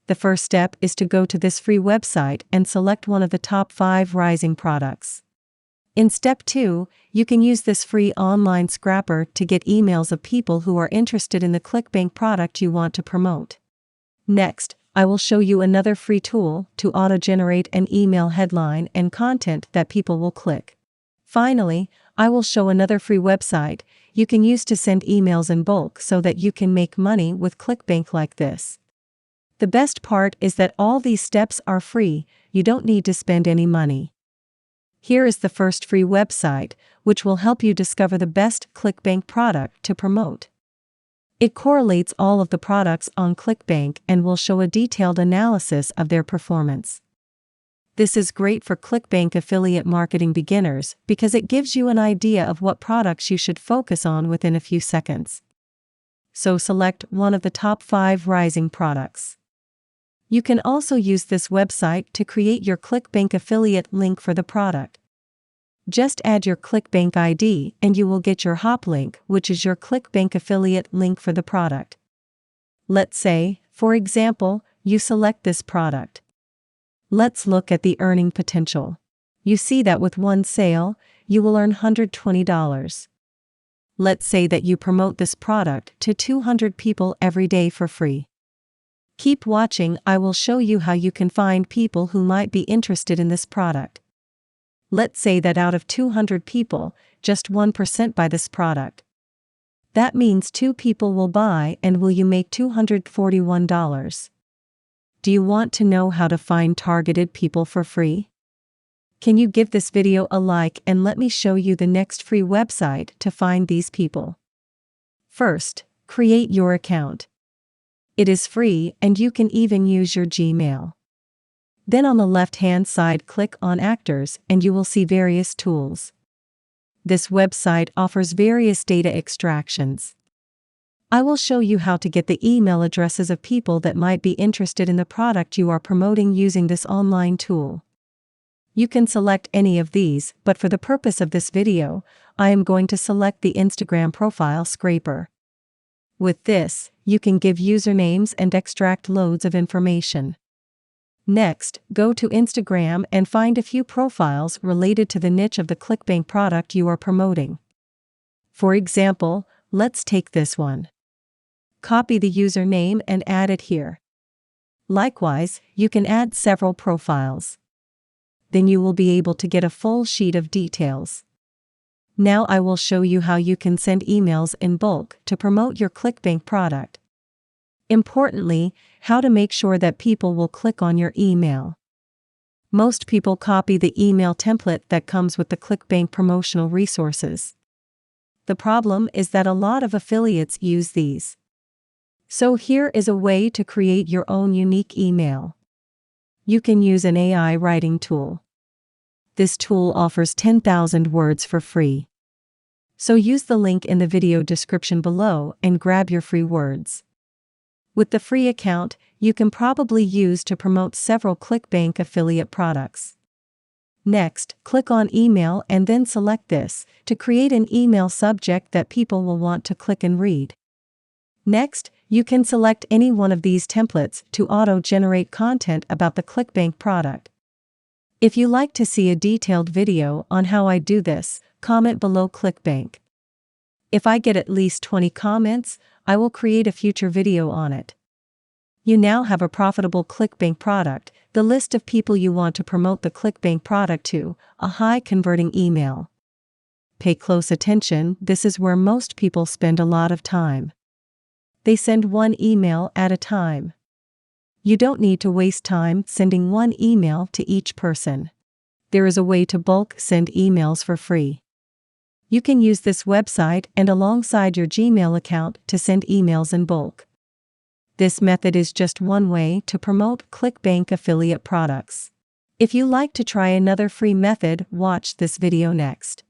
The first step is to go to this free website and select one of the top 5 rising products. In step 2, you can use this free online scrapper to get emails of people who are interested in the ClickBank product you want to promote. Next, I will show you another free tool to auto-generate an email headline and content that people will click. Finally, I will show another free website you can use to send emails in bulk so that you can make money with ClickBank like this. The best part is that all these steps are free, you don't need to spend any money. Here is the first free website, which will help you discover the best ClickBank product to promote. It correlates all of the products on ClickBank and will show a detailed analysis of their performance. This is great for ClickBank affiliate marketing beginners because it gives you an idea of what products you should focus on within a few seconds. So select one of the top 5 rising products. You can also use this website to create your ClickBank affiliate link for the product. Just add your ClickBank ID and you will get your hop link, which is your ClickBank affiliate link for the product. Let's say, for example, you select this product. Let's look at the earning potential. You see that with one sale, you will earn $120. Let's say that you promote this product to 200 people every day for free. Keep watching, I will show you how you can find people who might be interested in this product. Let's say that out of 200 people, just 1% buy this product. That means 2 people will buy, and will you make $241? Do you want to know how to find targeted people for free? Can you give this video a like and let me show you the next free website to find these people? First, create your account. It is free and you can even use your Gmail. Then on the left-hand side click on Actors and you will see various tools. This website offers various data extractions. I will show you how to get the email addresses of people that might be interested in the product you are promoting using this online tool. You can select any of these, but for the purpose of this video, I am going to select the Instagram profile scraper. With this, you can give usernames and extract loads of information. Next, go to Instagram and find a few profiles related to the niche of the ClickBank product you are promoting. For example, let's take this one. Copy the username and add it here. Likewise, you can add several profiles. Then you will be able to get a full sheet of details. Now I will show you how you can send emails in bulk to promote your ClickBank product. Importantly, how to make sure that people will click on your email. Most people copy the email template that comes with the ClickBank promotional resources. The problem is that a lot of affiliates use these. So here is a way to create your own unique email. You can use an AI writing tool. This tool offers 10,000 words for free. So use the link in the video description below and grab your free words. With the free account, you can probably use to promote several ClickBank affiliate products. Next, click on Email and then select this to create an email subject that people will want to click and read. Next, you can select any one of these templates to auto-generate content about the ClickBank product. If you like to see a detailed video on how I do this, comment below ClickBank. If I get at least 20 comments, I will create a future video on it. You now have a profitable ClickBank product, the list of people you want to promote the ClickBank product to, a high-converting email. Pay close attention, this is where most people spend a lot of time. They send one email at a time. You don't need to waste time sending one email to each person. There is a way to bulk send emails for free. You can use this website and alongside your Gmail account to send emails in bulk. This method is just one way to promote ClickBank affiliate products. If you like to try another free method, watch this video next.